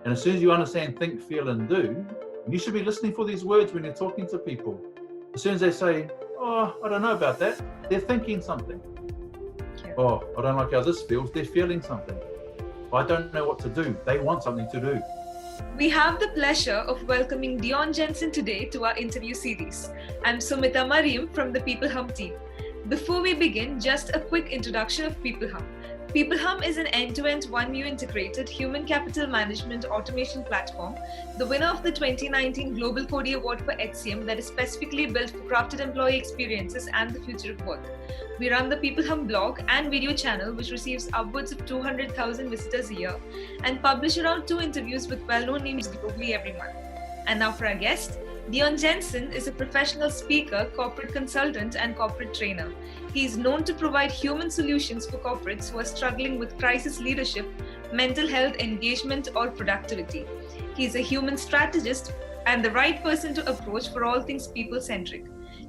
And as soon as you understand think, feel, and do, you should be listening for these words when you're talking to people. As soon as they say, oh, I don't know about that, they're thinking something. Yeah. Oh, I don't like how this feels, they're feeling something. I don't know what to do, they want something to do. We have the pleasure of welcoming Dion Jensen today to our interview series. I'm Sumita Mariam from the peopleHum team. Before we begin, just a quick introduction of peopleHum. peopleHum is an end-to-end one-view integrated human capital management automation platform, the winner of the 2019 Global Cody Award for HCM that is specifically built for crafted employee experiences and the future of work. We run the peopleHum blog and video channel, which receives upwards of 200,000 visitors a year, and publish around 2 interviews with well-known names globally every month. And now for our guest, Dion Jensen is a professional speaker, corporate consultant, and corporate trainer. He is known to provide human solutions for corporates who are struggling with crisis leadership, mental health, engagement, or productivity. He is a human strategist and the right person to approach for all things people-centric.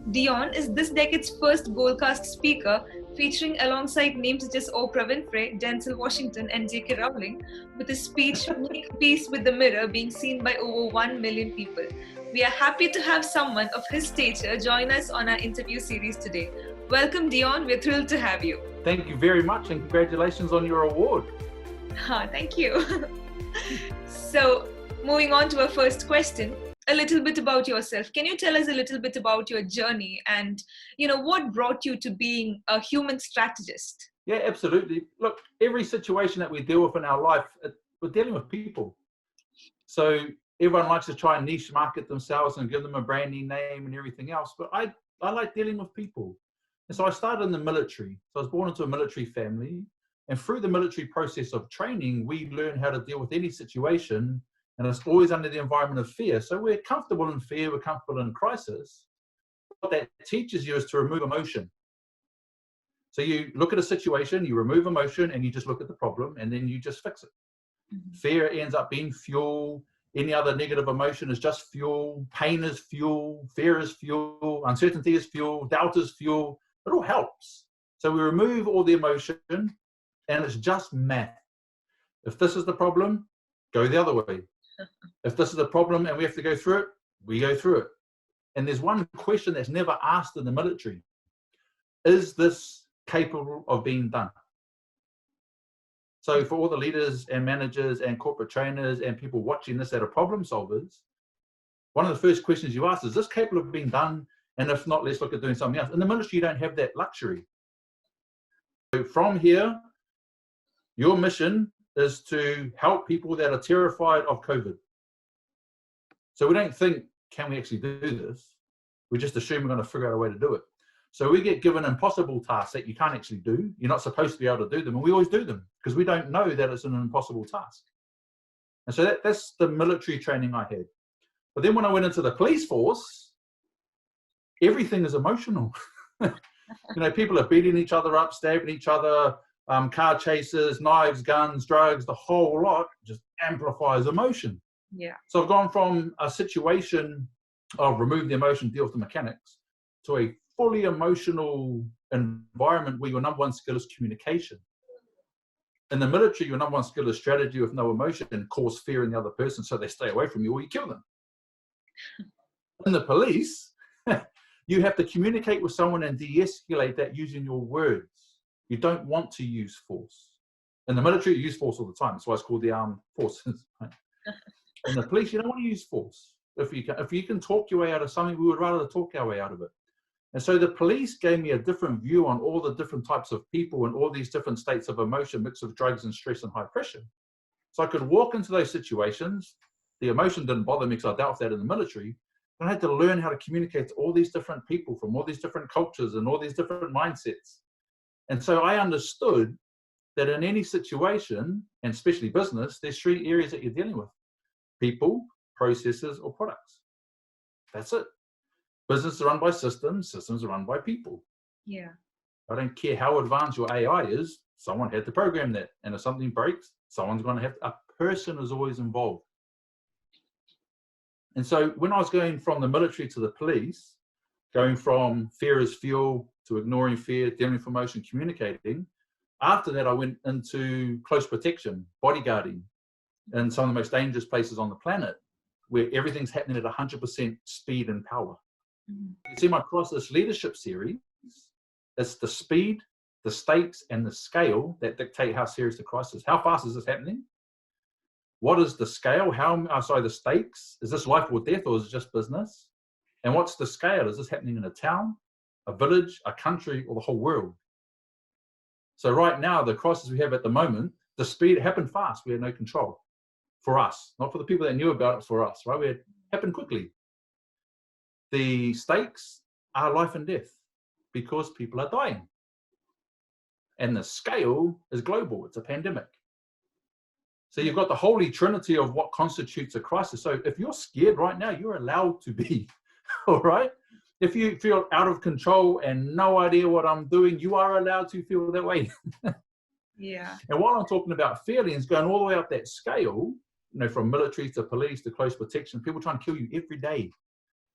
Dion is this decade's first Goldcast speaker, featuring alongside names such as Oprah Winfrey, Denzel Washington, and J.K. Rowling, with his speech "Make Peace with the Mirror" being seen by over 1 million people. We are happy to have someone of his stature join us on our interview series today. Welcome, Dion. We're thrilled to have you. Thank you very much, and congratulations on your award. Thank you. So, moving on to our first question, a little bit about yourself. Can you tell us a little bit about your journey and, what brought you to being a human strategist? Yeah, absolutely. Look, every situation that we deal with in our life, we're dealing with people. So everyone likes to try and niche market themselves and give them a branding name and everything else. But I like dealing with people. And so I started in the military. So I was born into a military family. And through the military process of training, we learn how to deal with any situation. And it's always under the environment of fear. So we're comfortable in fear, we're comfortable in crisis. What that teaches you is to remove emotion. So you look at a situation, you remove emotion, and you just look at the problem, and then you just fix it. Mm-hmm. Fear ends up being fuel. Any other negative emotion is just fuel. Pain is fuel. Fear is fuel. Uncertainty is fuel. Doubt is fuel. It all helps. So we remove all the emotion, and it's just math. If this is the problem, go the other way. If this is a problem and we have to go through it, we go through it. And there's one question that's never asked in the military. Is this capable of being done? So for all the leaders and managers and corporate trainers and people watching this that are problem solvers, one of the first questions you ask is this capable of being done? And if not, let's look at doing something else. In the military, you don't have that luxury. So from here, your mission is to help people that are terrified of COVID. So we don't think, can we actually do this? We just assume we're going to figure out a way to do it. So we get given impossible tasks that you can't actually do. You're not supposed to be able to do them. And we always do them because we don't know that it's an impossible task. And so that's the military training I had. But then when I went into the police force, everything is emotional. People are beating each other up, stabbing each other, car chases, knives, guns, drugs, the whole lot just amplifies emotion. Yeah. So I've gone from a situation of remove the emotion, deal with the mechanics, to a fully emotional environment where your number one skill is communication. In the military, your number one skill is strategy with no emotion and cause fear in the other person so they stay away from you or you kill them. In the police, you have to communicate with someone and de-escalate that using your words. You don't want to use force. In the military, you use force all the time. That's why it's called the armed forces. Right? In the police, you don't want to use force. If you can talk your way out of something, we would rather talk our way out of it. And so the police gave me a different view on all the different types of people and all these different states of emotion, mix of drugs and stress and high pressure. So I could walk into those situations. The emotion didn't bother me because I dealt with that in the military. And I had to learn how to communicate to all these different people from all these different cultures and all these different mindsets. And so I understood that in any situation, and especially business, there's 3 areas that you're dealing with: people, processes, or products. That's it. Business is run by systems, systems are run by people. Yeah. I don't care how advanced your AI is, someone had to program that. And if something breaks, someone's going to have to, a person is always involved. And so when I was going from the military to the police, going from fear is fuel to ignoring fear, dealing with emotion, communicating, after that I went into close protection, bodyguarding. in some of the most dangerous places on the planet, where everything's happening at 100% speed and power. You see, across this leadership series, it's the speed, the stakes, and the scale that dictate how serious the crisis is. How fast is this happening? What is the scale? The stakes? Is this life or death, or is it just business? And what's the scale? Is this happening in a town, a village, a country, or the whole world? So right now, the crisis we have at the moment, the speed, it happened fast. We had no control. For us, not for the people that knew about it, for us, right? It happened quickly. The stakes are life and death because people are dying. And the scale is global. It's a pandemic. So you've got the holy trinity of what constitutes a crisis. So if you're scared right now, you're allowed to be, all right? If you feel out of control and no idea what I'm doing, you are allowed to feel that way. Yeah. And while I'm talking about feelings, going all the way up that scale, from military to police to close protection, people trying to kill you every day.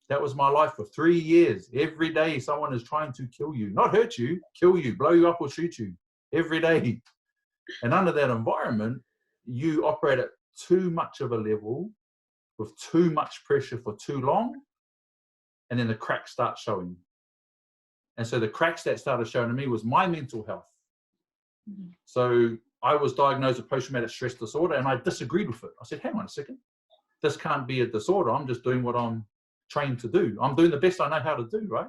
That was my life for 3 years. Every day, someone is trying to kill you, not hurt you, kill you, blow you up or shoot you every day. And under that environment, you operate at too much of a level with too much pressure for too long. And then the cracks start showing. And so the cracks that started showing to me was my mental health. So I was diagnosed with post-traumatic stress disorder, and I disagreed with it. I said, hang on a second. This can't be a disorder. I'm just doing what I'm trained to do. I'm doing the best I know how to do, right?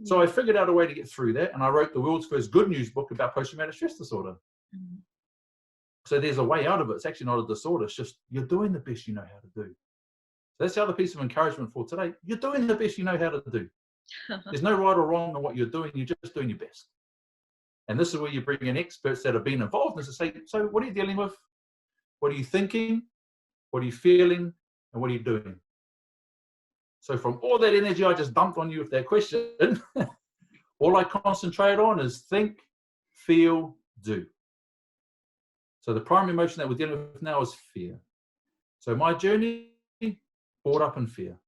So I figured out a way to get through that, and I wrote the world's first good news book about post-traumatic stress disorder. So there's a way out of it. It's actually not a disorder. It's just you're doing the best you know how to do. So that's the other piece of encouragement for today. You're doing the best you know how to do. There's no right or wrong in what you're doing. You're just doing your best. And this is where you bring in experts that have been involved and say, so what are you dealing with? What are you thinking? What are you feeling? And what are you doing? So from all that energy I just dumped on you with that question, all I concentrate on is think, feel, do. So the primary emotion that we're dealing with now is fear. So my journey, brought up in fear,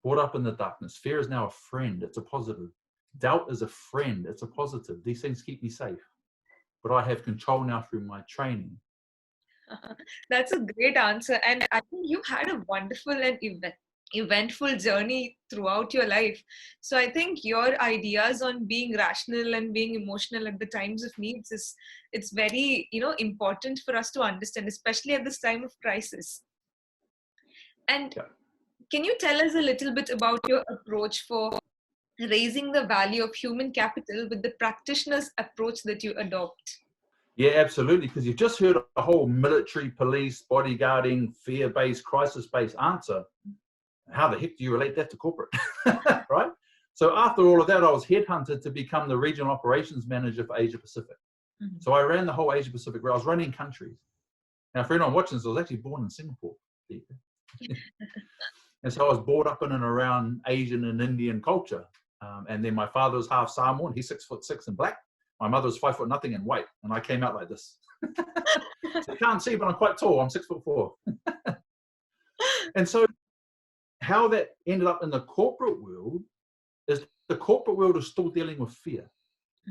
brought up in the darkness. Fear is now a friend. It's a positive. Doubt is a friend. It's a positive. These things keep me safe. But I have control now through my training. That's a great answer. And I think you had a wonderful and eventful journey throughout your life. So I think your ideas on being rational and being emotional at the times of needs it's very, important for us to understand, especially at this time of crisis. And can you tell us a little bit about your approach for raising the value of human capital with the practitioner's approach that you adopt? Yeah, absolutely. Because you've just heard a whole military, police, bodyguarding, fear-based, crisis-based answer. How the heck do you relate that to corporate? Right? So after all of that, I was headhunted to become the regional operations manager for Asia Pacific. So I ran the whole Asia Pacific. I was running countries. Now, for anyone watching this, I was actually born in Singapore. And so I was brought up in and around Asian and Indian culture. And then my father was half Samoan. He's 6'6" and black. My mother was 5 foot nothing and white. And I came out like this. So you can't see, but I'm quite tall. I'm 6'4". And so how that ended up in the corporate world is the corporate world is still dealing with fear.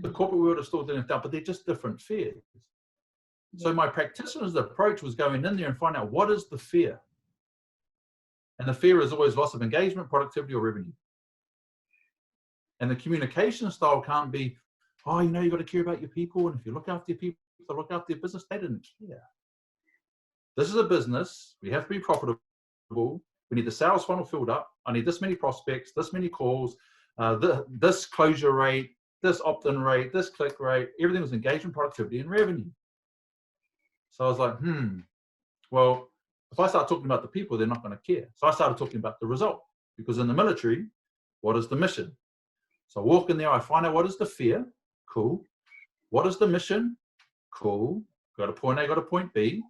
The corporate world is still dealing with doubt, but they're just different fears. So my practitioner's approach was going in there and find out what is the fear. And the fear is always loss of engagement, productivity, or revenue. And the communication style can't be, oh, you've got to care about your people. And if you look after your people, they look after your business. They didn't care. This is a business. We have to be profitable. We need the sales funnel filled up. I need this many prospects, this many calls, this closure rate, this opt-in rate, this click rate. Everything was engagement, productivity, and revenue. So I was like, well, if I start talking about the people, they're not going to care. So I started talking about the result. Because in the military, what is the mission? So I walk in there, I find out what is the fear. Cool. What is the mission? Cool. Got a point A, got a point B.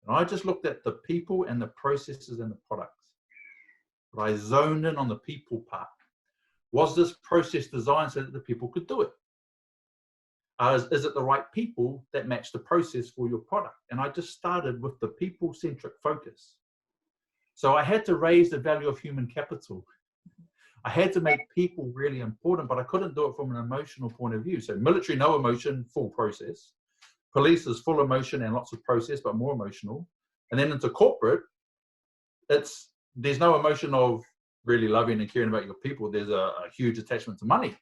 And I just looked at the people and the processes and the products. But I zoned in on the people part. Was this process designed so that the people could do it? Is it the right people that match the process for your product? And I just started with the people-centric focus. So I had to raise the value of human capital. I had to make people really important, but I couldn't do it from an emotional point of view. So military, no emotion, full process. Police is full emotion and lots of process, but more emotional. And then into corporate, there's no emotion of really loving and caring about your people. There's a huge attachment to money.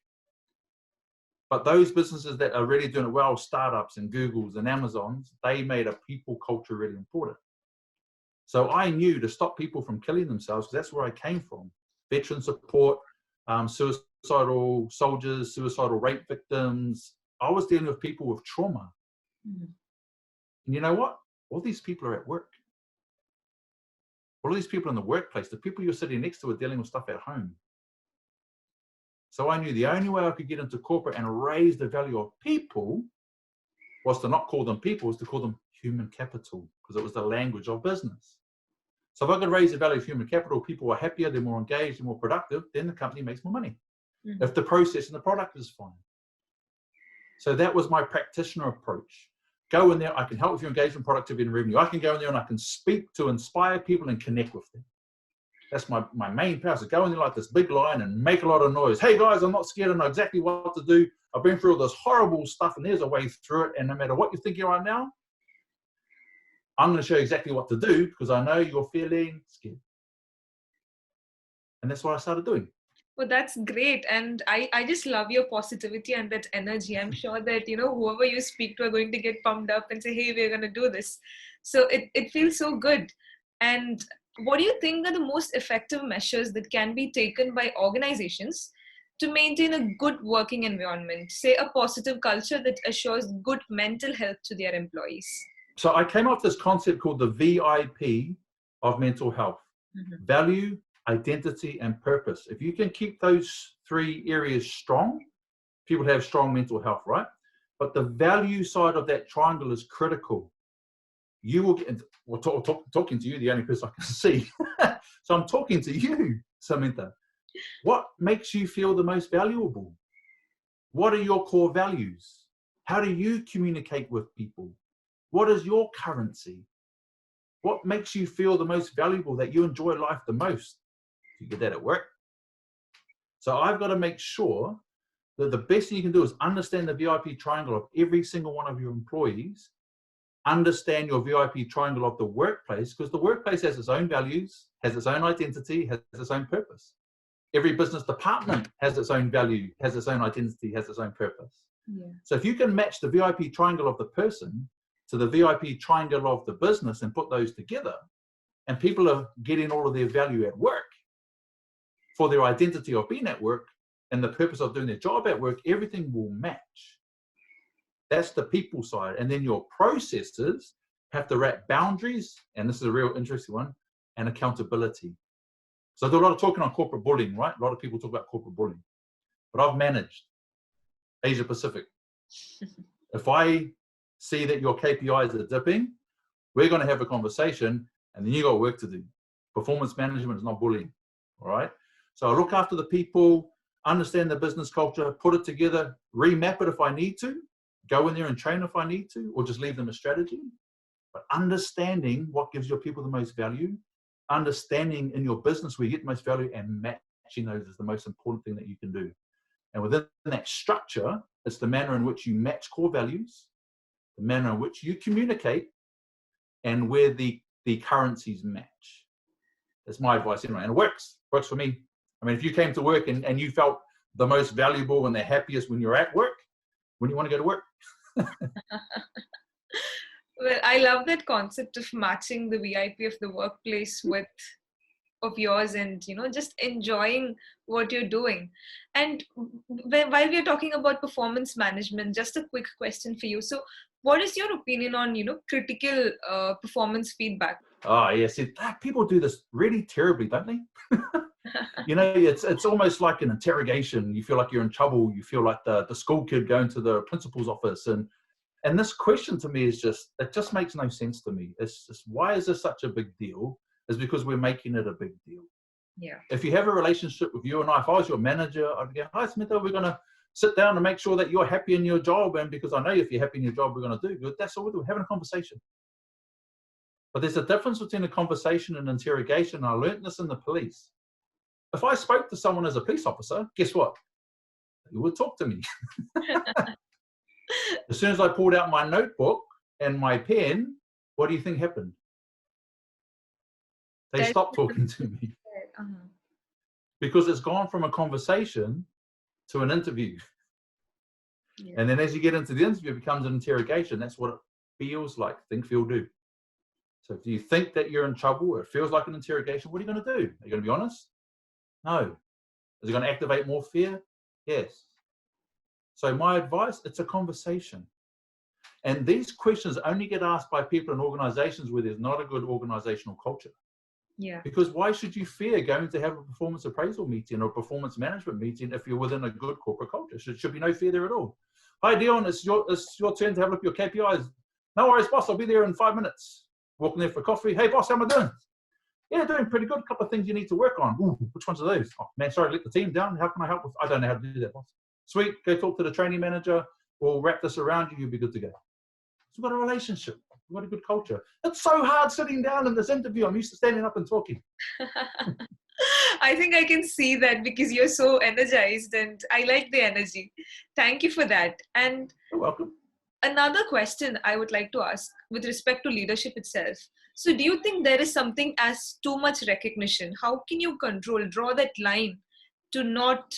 But those businesses that are really doing it well, startups and Googles and Amazons, they made a people culture really important. So I knew to stop people from killing themselves, because that's where I came from. Veteran support, suicidal soldiers, suicidal rape victims. I was dealing with people with trauma. Mm-hmm. And you know what? All these people are at work. All of these people in the workplace, the people you're sitting next to are dealing with stuff at home. So I knew the only way I could get into corporate and raise the value of people was to not call them people, was to call them human capital, because it was the language of business. So if I could raise the value of human capital, people are happier, they're more engaged, they're more productive, then the company makes more money. Mm-hmm. If the process and the product is fine. So that was my practitioner approach. Go in there, I can help with your engagement, productivity, and revenue. I can go in there and I can speak to inspire people and connect with them. That's my main power. So go in there like this big lion and make a lot of noise. Hey guys, I'm not scared. I know exactly what to do. I've been through all this horrible stuff and there's a way through it. And no matter what you're thinking right now, I'm going to show you exactly what to do because I know you're feeling scared. And that's what I started doing. Well, that's great. And I just love your positivity and that energy. I'm sure that, whoever you speak to are going to get pumped up and say, hey, we're going to do this. So it feels so good. And what do you think are the most effective measures that can be taken by organizations to maintain a good working environment, say a positive culture that assures good mental health to their employees? So I came up with this concept called the VIP of mental health. Mm-hmm. Value, identity, and purpose. If you can keep those three areas strong, people have strong mental health, right? But the value side of that triangle is critical. You will get, talking to you, the only person I can see. So I'm talking to you, Samantha. What makes you feel the most valuable? What are your core values? How do you communicate with people? What is your currency? What makes you feel the most valuable, that you enjoy life the most? You get that at work. So I've got to make sure that the best thing you can do is understand the VIP triangle of every single one of your employees. Understand your VIP triangle of the workplace, because the workplace has its own values, has its own identity, has its own purpose. Every business department has its own value, has its own identity, has its own purpose. Yeah. So if you can match the VIP triangle of the person to the VIP triangle of the business and put those together, and people are getting all of their value at work for their identity of being at work and the purpose of doing their job at work, everything will match. That's the people side. And then your processes have to wrap boundaries, and this is a real interesting one, and accountability. So I do a lot of talking on corporate bullying, right? A lot of people talk about corporate bullying. But I've managed Asia Pacific. If I see that your KPIs are dipping, we're going to have a conversation, and then you got work to do. Performance management is not bullying, all right? So I look after the people, understand the business culture, put it together, remap it if I need to, go in there and train if I need to, or just leave them a strategy. But understanding what gives your people the most value, understanding in your business where you get the most value, and matching those is the most important thing that you can do. And within that structure, it's the manner in which you match core values, the manner in which you communicate, and where the currencies match. That's my advice anyway. And it works for me. I mean, if you came to work and you felt the most valuable and the happiest when you're at work, when you want to go to work. Well, I love that concept of matching the VIP of the workplace of yours and, just enjoying what you're doing. And while we're talking about performance management, just a quick question for you. So what is your opinion on, critical performance feedback? Oh, yes. People do this really terribly, don't they? It's almost like an interrogation. You feel like you're in trouble. You feel like the school kid going to the principal's office. And this question to me it just makes no sense to me. It's just, why is this such a big deal? It's because we're making it a big deal. Yeah. If you have a relationship with you and I, if I was your manager, I'd go, hi, Samantha, we're going to sit down and make sure that you're happy in your job. And because I know if you're happy in your job, we're going to do good. That's all we're doing, having a conversation. But there's a difference between a conversation and interrogation. I learned this in the police. If I spoke to someone as a police officer, guess what? He would talk to me. As soon as I pulled out my notebook and my pen, what do you think happened? They stop talking to me because it's gone from a conversation to an interview. Yeah. And then as you get into the interview, it becomes an interrogation. That's what it feels like. Think, feel, do. So if you think that you're in trouble, or it feels like an interrogation, what are you going to do? Are you going to be honest? No. Is it going to activate more fear? Yes. So my advice, it's a conversation. And these questions only get asked by people in organizations where there's not a good organizational culture. Yeah. Because why should you fear going to have a performance appraisal meeting or a performance management meeting if you're within a good corporate culture? There should be no fear there at all. Hi, Dion, it's your turn to have a look at your KPIs. No worries, boss, I'll be there in 5 minutes. Walking there for coffee. Hey, boss, how am I doing? Yeah, doing pretty good. A couple of things you need to work on. Ooh, which ones are those? Oh, man, sorry, let the team down. How can I help with? I don't know how to do that, boss. Sweet, go talk to the training manager. We'll wrap this around you. You'll be good to go. So we've got a relationship. We've got a good culture. It's so hard sitting down in this interview. I'm used to standing up and talking. I think I can see that because you're so energized and I like the energy. Thank you for that. And you're welcome. Another question I would like to ask with respect to leadership itself. So do you think there is something as too much recognition? How can you draw that line to not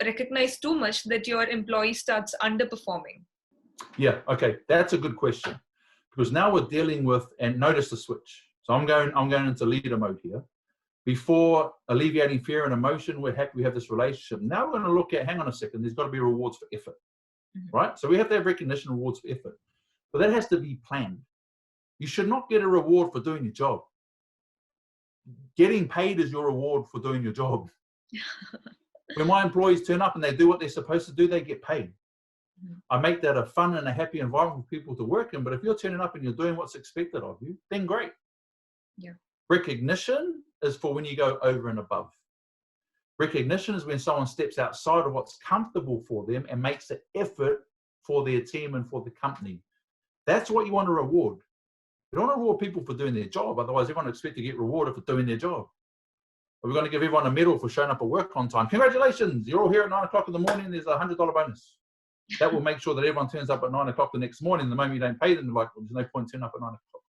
recognize too much that your employee starts underperforming? Yeah, okay, that's a good question. Because now we're dealing with, and notice the switch. So I'm going into leader mode here. Before alleviating fear and emotion, we're happy we have this relationship. Now we're going to look at, hang on a second, there's got to be rewards for effort, right? So we have to have recognition rewards for effort, but that has to be planned. You should not get a reward for doing your job. Getting paid is your reward for doing your job. When my employees turn up and they do what they're supposed to do, they get paid. I make that a fun and a happy environment for people to work in, but if you're turning up and you're doing what's expected of you, then great. Yeah. Recognition is for when you go over and above. Recognition is when someone steps outside of what's comfortable for them and makes an effort for their team and for the company. That's what you want to reward. You don't want to reward people for doing their job, otherwise everyone expects to get rewarded for doing their job. Are we going to give everyone a medal for showing up at work on time? Congratulations, you're all here at 9 o'clock in the morning, there's a $100 bonus. That will make sure that everyone turns up at 9 o'clock the next morning. The moment you don't pay them, like, well, there's no point turning up at 9 o'clock.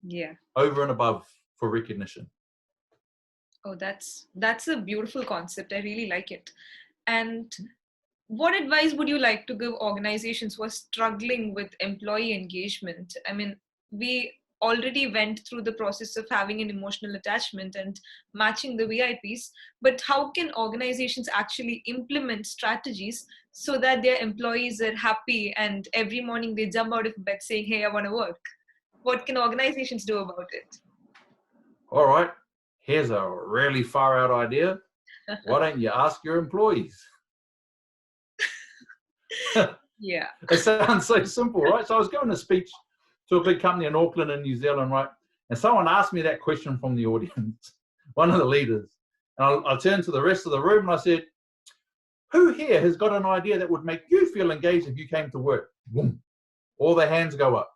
Yeah. Over and above for recognition. Oh, that's a beautiful concept. I really like it. And what advice would you like to give organizations who are struggling with employee engagement? I mean, we already went through the process of having an emotional attachment and matching the VIPs, but how can organizations actually implement strategies so that their employees are happy and every morning they jump out of bed saying, hey, I want to work? What can organizations do about it? All right, here's a really far out idea. Why don't you ask your employees? Yeah. It sounds so simple, right? So I was giving a speech to a big company in Auckland in New Zealand, right? And someone asked me that question from the audience, one of the leaders. And I turned to the rest of the room and I said, who here has got an idea that would make you feel engaged if you came to work? Boom. All the hands go up.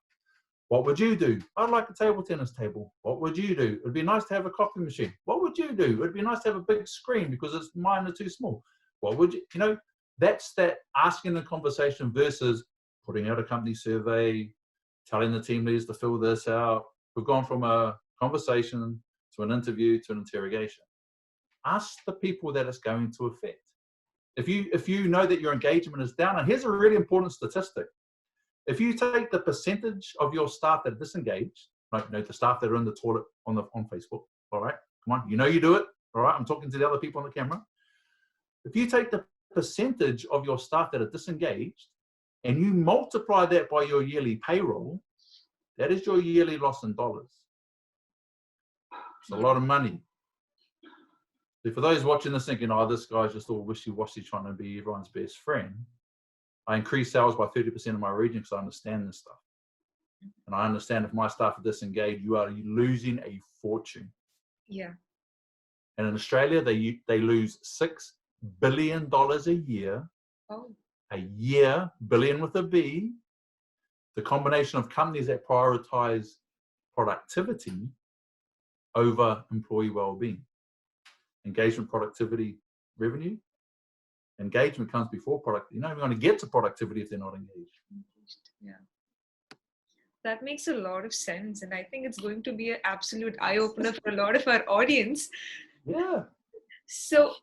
What would you do? I'd like a table tennis table. What would you do? It'd be nice to have a coffee machine. What would you do? It'd be nice to have a big screen because mine are too small. What would you, that's that asking the conversation versus putting out a company survey, telling the team leaders to fill this out. We've gone from a conversation to an interview to an interrogation. Ask the people that it's going to affect. If you know that your engagement is down, and here's a really important statistic. If you take the percentage of your staff that are disengaged, like the staff that are in the toilet on Facebook, all right, come on, you do it, all right, I'm talking to the other people on the camera. If you take the percentage of your staff that are disengaged and you multiply that by your yearly payroll, that is your yearly loss in dollars. It's a lot of money. So for those watching this thinking, oh, this guy's just all wishy-washy trying to be everyone's best friend, I increase sales by 30% in my region because I understand this stuff. And I understand if my staff are disengaged, you are losing a fortune. Yeah. And in Australia, they lose $6 billion a year. Oh. A year, billion with a B. The combination of companies that prioritize productivity over employee well-being. Engagement, productivity, revenue. Engagement comes before product. You're not even going to get to productivity if they're not engaged. Yeah. That makes a lot of sense. And I think it's going to be an absolute eye opener for a lot of our audience. Yeah. So,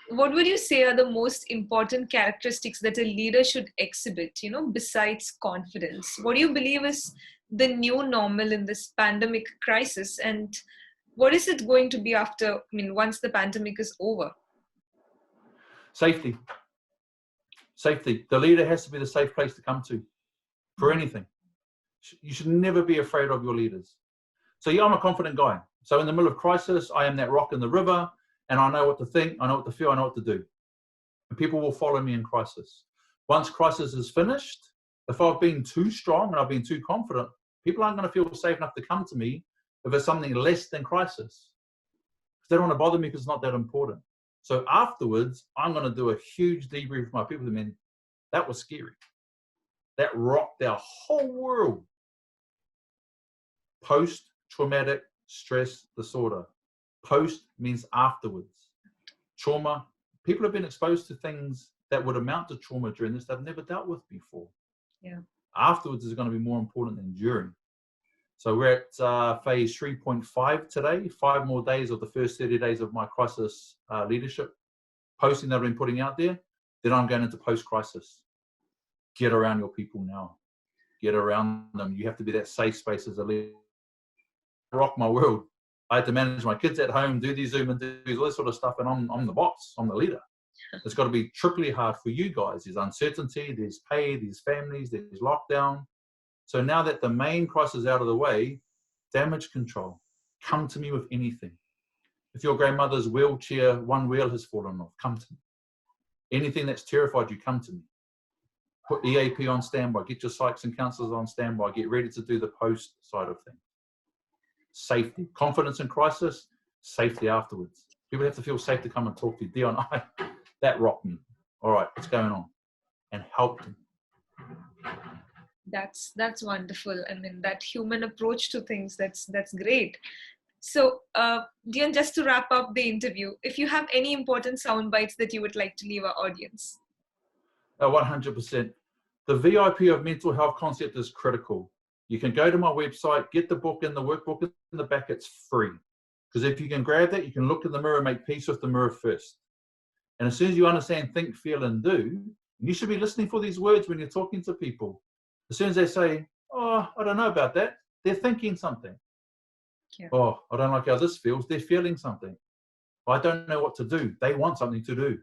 what would you say are the most important characteristics that a leader should exhibit, besides confidence? What do you believe is the new normal in this pandemic crisis? And what is it going to be after, once the pandemic is over? Safety. Safety. The leader has to be the safe place to come to for anything. You should never be afraid of your leaders. So yeah, I'm a confident guy. So in the middle of crisis, I am that rock in the river, and I know what to think, I know what to feel, I know what to do. And people will follow me in crisis. Once crisis is finished, if I've been too strong and I've been too confident, people aren't going to feel safe enough to come to me if it's something less than crisis. They don't want to bother me because it's not that important. So afterwards, I'm going to do a huge debrief with my people. I mean, that was scary. That rocked our whole world. Post-traumatic stress disorder. Post means afterwards. Trauma. People have been exposed to things that would amount to trauma during this they've never dealt with before. Yeah. Afterwards is going to be more important than during. So we're at phase 3.5 today, 5 more days of the first 30 days of my crisis leadership posting that I've been putting out there. Then I'm going into post-crisis. Get around your people now. Get around them. You have to be that safe space as a leader. Rock my world. I had to manage my kids at home, do these Zoom interviews, all this sort of stuff, and I'm the boss. I'm the leader. It's got to be triply hard for you guys. There's uncertainty, there's pay, there's families, there's lockdown. So now that the main crisis is out of the way, damage control. Come to me with anything. If your grandmother's wheelchair, one wheel has fallen off, come to me. Anything that's terrified you, come to me. Put EAP on standby. Get your psychs and counsellors on standby. Get ready to do the post side of things. Safety. Confidence in crisis, safety afterwards. People have to feel safe to come and talk to you. Dion, that rocked me. All right, what's going on? And help them. That's wonderful. I mean, that human approach to things, that's great. So, Dion, just to wrap up the interview, if you have any important sound bites that you would like to leave our audience. 100%. The VIP of mental health concept is critical. You can go to my website, get the book and the workbook in the back, it's free. Because if you can grab that, you can look in the mirror and make peace with the mirror first. And as soon as you understand think, feel, and do, you should be listening for these words when you're talking to people. As soon as they say, oh, I don't know about that, they're thinking something. Yeah. Oh, I don't like how this feels, they're feeling something. I don't know what to do. They want something to do.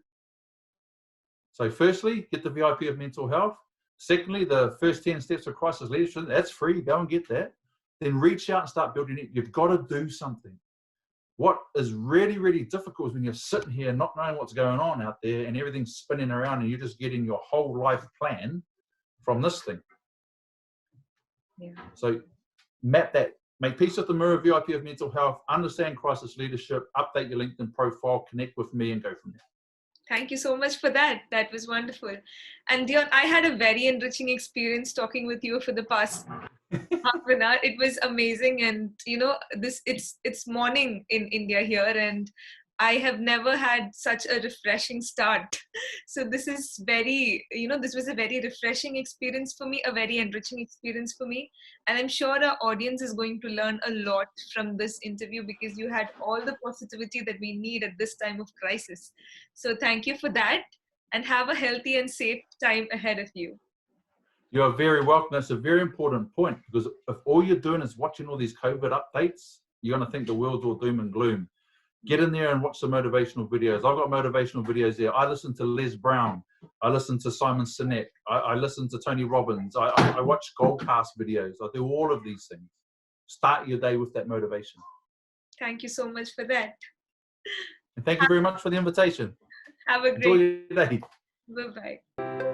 So firstly, get the VIP of mental health. Secondly, the first 10 steps of crisis leadership, that's free, go and get that. Then reach out and start building it. You've got to do something. What is really, really difficult is when you're sitting here not knowing what's going on out there and everything's spinning around and you're just getting your whole life plan from this thing. Yeah. So map that, make peace with the mirror, VIP of mental health, understand crisis leadership, update your LinkedIn profile, connect with me and go from there. Thank you so much for that. That was wonderful. And Dion, I had a very enriching experience talking with you for the past half an hour. It was amazing. And it's morning in India here, and I have never had such a refreshing start. So this is this was a very refreshing experience for me, a very enriching experience for me. And I'm sure our audience is going to learn a lot from this interview because you had all the positivity that we need at this time of crisis. So thank you for that, and have a healthy and safe time ahead of you. You're very welcome. That's a very important point, because if all you're doing is watching all these COVID updates, you're going to think the world's all doom and gloom. Get in there and watch the motivational videos. I've got motivational videos there. I listen to Les Brown. I listen to Simon Sinek. I listen to Tony Robbins. I watch Goldcast videos. I do all of these things. Start your day with that motivation. Thank you so much for that. And thank you very much for the invitation. Have a great Enjoy your day. Bye-bye.